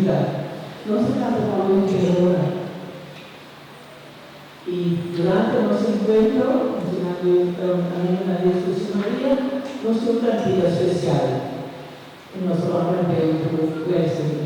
vida. No se trata solamente de orar. Y durante nuestro encuentro, también una discusión María, nos dio un partido especial en nuestro orden de iglesia.